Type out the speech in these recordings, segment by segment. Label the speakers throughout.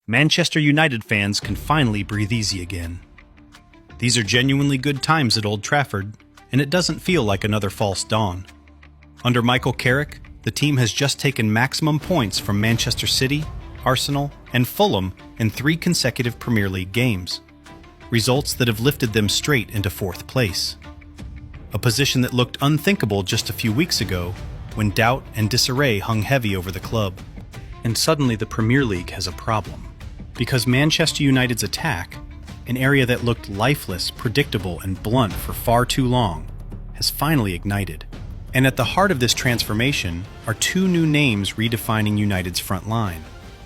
Speaker 1: Manchester United fans can finally breathe easy again. These are genuinely good times at Old Trafford, and it doesn't feel like another false dawn. Under Michael Carrick, the team has just taken maximum points from Manchester City, Arsenal, and Fulham in 3 consecutive Premier League games, results that have lifted them straight into 4th place. A position that looked unthinkable just a few weeks ago when doubt and disarray hung heavy over the club. And suddenly the Premier League has a problem. Because Manchester United's attack, an area that looked lifeless, predictable, and blunt for far too long, has finally ignited. And at the heart of this transformation are 2 new names redefining United's front line: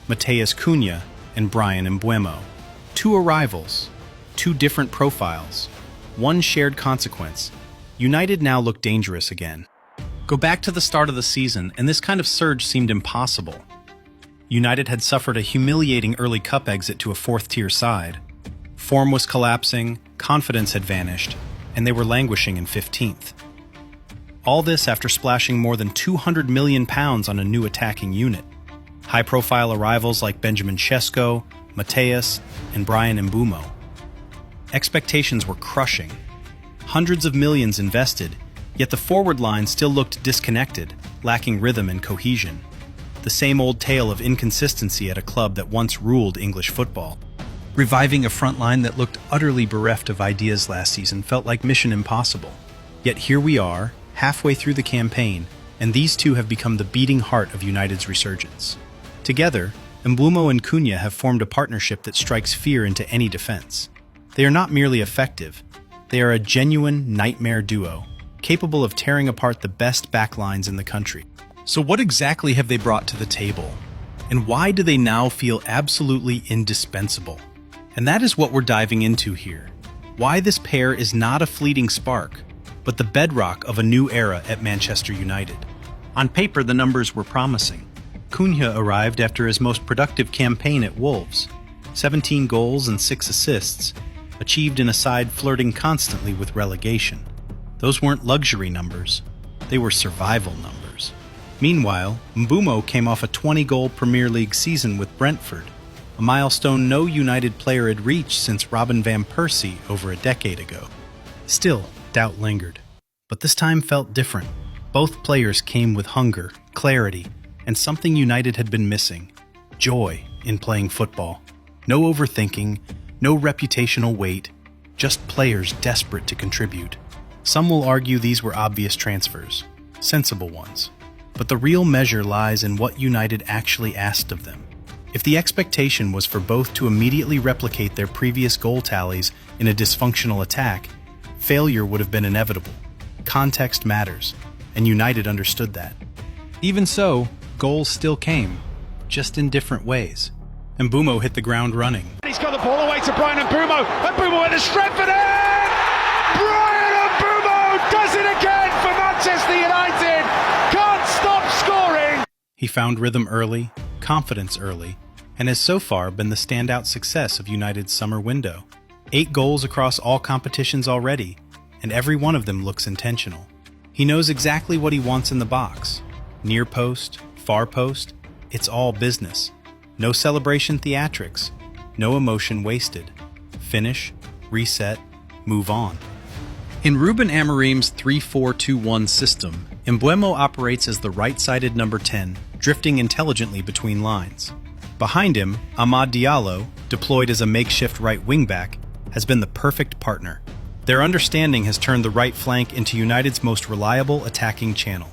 Speaker 1: Matheus Cunha and Bryan Mbeumo. 2 arrivals, 2 different profiles, 1 shared consequence. United now look dangerous again. Go back to the start of the season, and this kind of surge seemed impossible. United had suffered a humiliating early cup exit to a 4th-tier side. Form was collapsing, confidence had vanished, and they were languishing in 15th. All this after splashing more than £200 million on a new attacking unit. High-profile arrivals like Benjamin Sesko, Matheus, and Bryan Mbeumo. Expectations were crushing. Hundreds of millions invested, yet the forward line still looked disconnected, lacking rhythm and cohesion. The same old tale of inconsistency at a club that once ruled English football. Reviving a front line that looked utterly bereft of ideas last season felt like mission impossible. Yet here we are, halfway through the campaign, and these 2 have become the beating heart of United's resurgence. Together, Mbeumo and Cunha have formed a partnership that strikes fear into any defense. They are not merely effective, they are a genuine nightmare duo, capable of tearing apart the best backlines in the country. So what exactly have they brought to the table? And why do they now feel absolutely indispensable? And that is what we're diving into here. Why this pair is not a fleeting spark, but the bedrock of a new era at Manchester United. On paper, the numbers were promising. Cunha arrived after his most productive campaign at Wolves. 17 goals and 6 assists, achieved in a side flirting constantly with relegation. Those weren't luxury numbers, they were survival numbers. Meanwhile, Mbeumo came off a 20-goal Premier League season with Brentford, a milestone no United player had reached since Robin van Persie over a decade ago. Still, doubt lingered. But this time felt different. Both players came with hunger, clarity, and something United had been missing: joy in playing football. No overthinking, no reputational weight, just players desperate to contribute. Some will argue these were obvious transfers, sensible ones. But the real measure lies in what United actually asked of them. If the expectation was for both to immediately replicate their previous goal tallies in a dysfunctional attack, failure would have been inevitable. Context matters, and United understood that. Even so, goals still came, just in different ways. Mbeumo hit the ground running.
Speaker 2: He's got the ball away to Bryan Mbeumo. Mbeumo at the strength for it! Bryan Mbeumo does it again for Manchester United! Can't stop scoring!
Speaker 1: He found rhythm early, confidence early, and has so far been the standout success of United's summer window. 8 goals across all competitions already, and every one of them looks intentional. He knows exactly what he wants in the box. Near post, far post, it's all business. No celebration theatrics, no emotion wasted. Finish, reset, move on. In Ruben Amorim's 3-4-2-1 system, Mbeumo operates as the right-sided number 10, drifting intelligently between lines. Behind him, Amad Diallo, deployed as a makeshift right wing-back, has been the perfect partner. Their understanding has turned the right flank into United's most reliable attacking channel.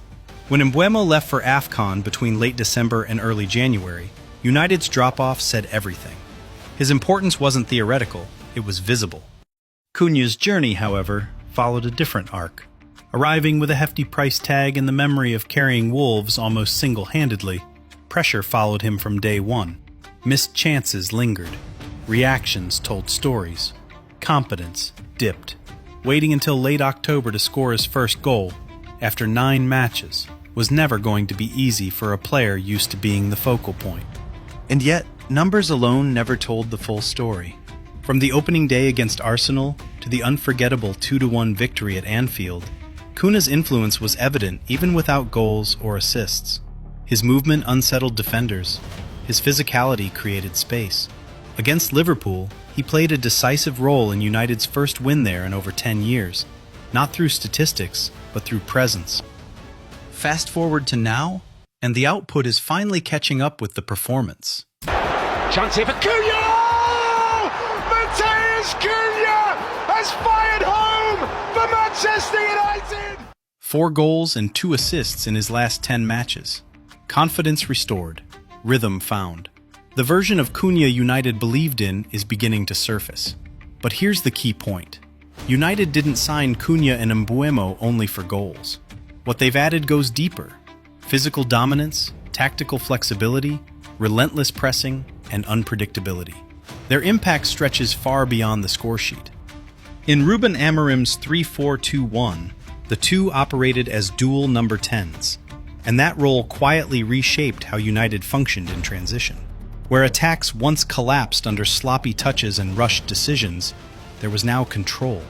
Speaker 1: When Mbeumo left for AFCON between late December and early January, United's drop-off said everything. His importance wasn't theoretical, it was visible. Cunha's journey, however, followed a different arc. Arriving with a hefty price tag and the memory of carrying Wolves almost single-handedly, pressure followed him from day one. Missed chances lingered. Reactions told stories. Competence dipped. Waiting until late October to score his first goal, after 9 matches, was never going to be easy for a player used to being the focal point. And yet, numbers alone never told the full story. From the opening day against Arsenal to the unforgettable 2-1 victory at Anfield, Cunha's influence was evident even without goals or assists. His movement unsettled defenders, His physicality created space. Against Liverpool, he played a decisive role in United's first win there in over 10 years, not through statistics, but through presence. Fast forward to now, and the output is finally catching up with the performance.
Speaker 2: Chance here for Cunha! Mateus Cunha has fired home for Manchester United!
Speaker 1: 4 goals and 2 assists in his last 10 matches. Confidence restored. Rhythm found. The version of Cunha United believed in is beginning to surface. But here's the key point. United didn't sign Cunha and Mbeumo only for goals. What they've added goes deeper. Physical dominance, tactical flexibility, relentless pressing, and unpredictability. Their impact stretches far beyond the scoresheet. In Ruben Amorim's 3-4-2-1, the two operated as dual number 10s, and that role quietly reshaped how United functioned in transition. Where attacks once collapsed under sloppy touches and rushed decisions, there was now control.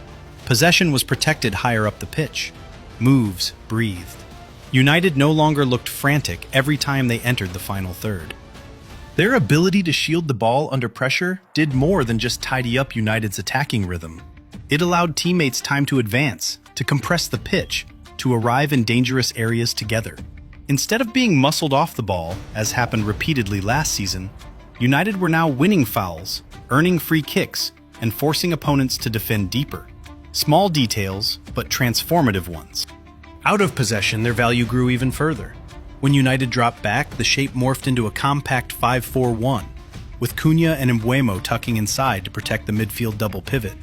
Speaker 1: Possession was protected higher up the pitch. Moves breathed. United no longer looked frantic every time they entered the final third. Their ability to shield the ball under pressure did more than just tidy up United's attacking rhythm. It allowed teammates time to advance, to compress the pitch, to arrive in dangerous areas together. Instead of being muscled off the ball, as happened repeatedly last season, United were now winning fouls, earning free kicks, and forcing opponents to defend deeper. Small details, but transformative ones. Out of possession, their value grew even further. When United dropped back, the shape morphed into a compact 5-4-1, with Cunha and Mbeumo tucking inside to protect the midfield double pivot.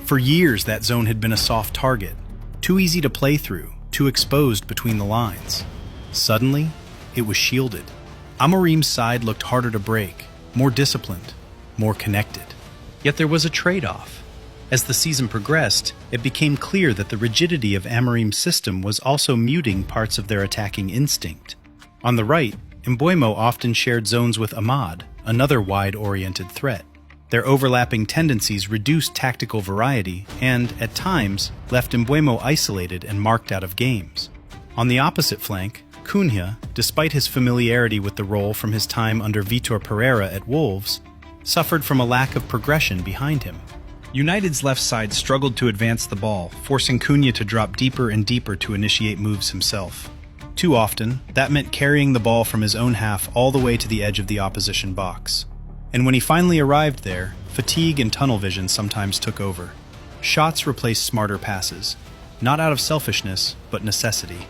Speaker 1: For years, that zone had been a soft target, too easy to play through, too exposed between the lines. Suddenly, it was shielded. Amorim's side looked harder to break, more disciplined, more connected. Yet there was a trade-off. As the season progressed, it became clear that the rigidity of Amorim's system was also muting parts of their attacking instinct. On the right, Mbeumo often shared zones with Ahmad, another wide-oriented threat. Their overlapping tendencies reduced tactical variety and, at times, left Mbeumo isolated and marked out of games. On the opposite flank, Cunha, despite his familiarity with the role from his time under Vitor Pereira at Wolves, suffered from a lack of progression behind him. United's left side struggled to advance the ball, forcing Cunha to drop deeper and deeper to initiate moves himself. Too often, that meant carrying the ball from his own half all the way to the edge of the opposition box. And when he finally arrived there, fatigue and tunnel vision sometimes took over. Shots replaced smarter passes, not out of selfishness, but necessity.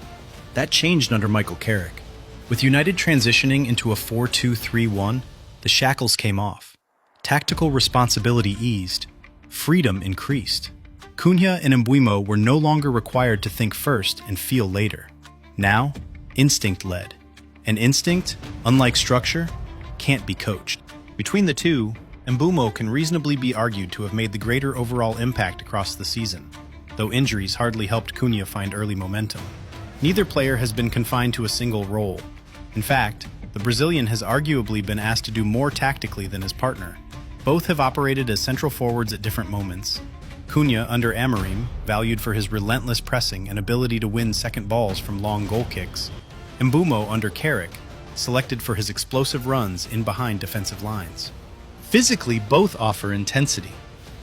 Speaker 1: That changed under Michael Carrick. With United transitioning into a 4-2-3-1, the shackles came off. Tactical responsibility eased. Freedom increased. Cunha and Mbeumo were no longer required to think first and feel later. Now, instinct led. And instinct, unlike structure, can't be coached. Between the two, Mbeumo can reasonably be argued to have made the greater overall impact across the season, though injuries hardly helped Cunha find early momentum. Neither player has been confined to a single role. In fact, the Brazilian has arguably been asked to do more tactically than his partner. Both have operated as central forwards at different moments. Cunha, under Amorim, valued for his relentless pressing and ability to win second balls from long goal kicks. Mbeumo, under Carrick, selected for his explosive runs in behind defensive lines. Physically, both offer intensity.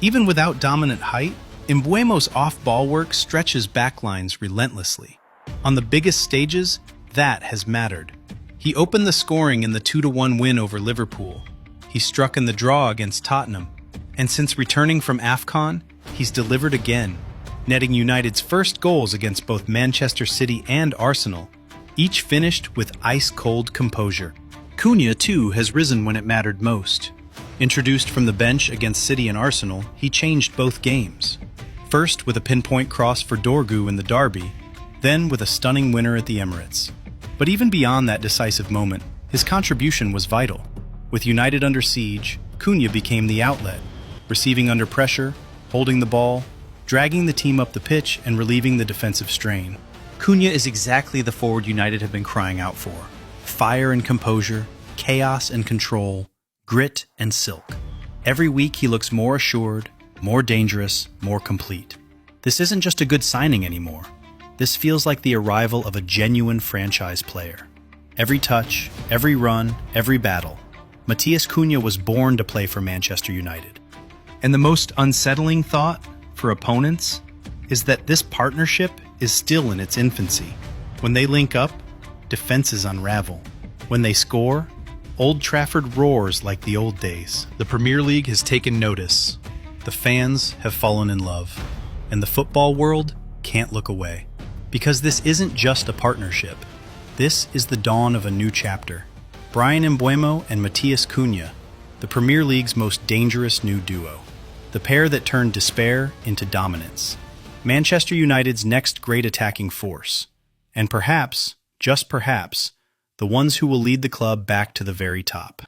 Speaker 1: Even without dominant height, Mbeumo's off-ball work stretches backlines relentlessly. On the biggest stages, that has mattered. He opened the scoring in the 2-1 win over Liverpool. He struck in the draw against Tottenham. And since returning from AFCON, he's delivered again, netting United's first goals against both Manchester City and Arsenal, each finished with ice-cold composure. Cunha, too, has risen when it mattered most. Introduced from the bench against City and Arsenal, he changed both games. First with a pinpoint cross for Dorgu in the derby, then with a stunning winner at the Emirates. But even beyond that decisive moment, his contribution was vital. With United under siege, Cunha became the outlet, receiving under pressure, holding the ball, dragging the team up the pitch, and relieving the defensive strain. Cunha is exactly the forward United have been crying out for. Fire and composure, chaos and control, grit and silk. Every week he looks more assured, more dangerous, more complete. This isn't just a good signing anymore. This feels like the arrival of a genuine franchise player. Every touch, every run, every battle. Matías Cunha was born to play for Manchester United. And the most unsettling thought for opponents is that this partnership is still in its infancy. When they link up, defenses unravel. When they score, Old Trafford roars like the old days. The Premier League has taken notice. The fans have fallen in love. And the football world can't look away. Because this isn't just a partnership. This is the dawn of a new chapter. Bryan Mbeumo and Matías Cunha, the Premier League's most dangerous new duo. The pair that turned despair into dominance. Manchester United's next great attacking force. And perhaps, just perhaps, the ones who will lead the club back to the very top.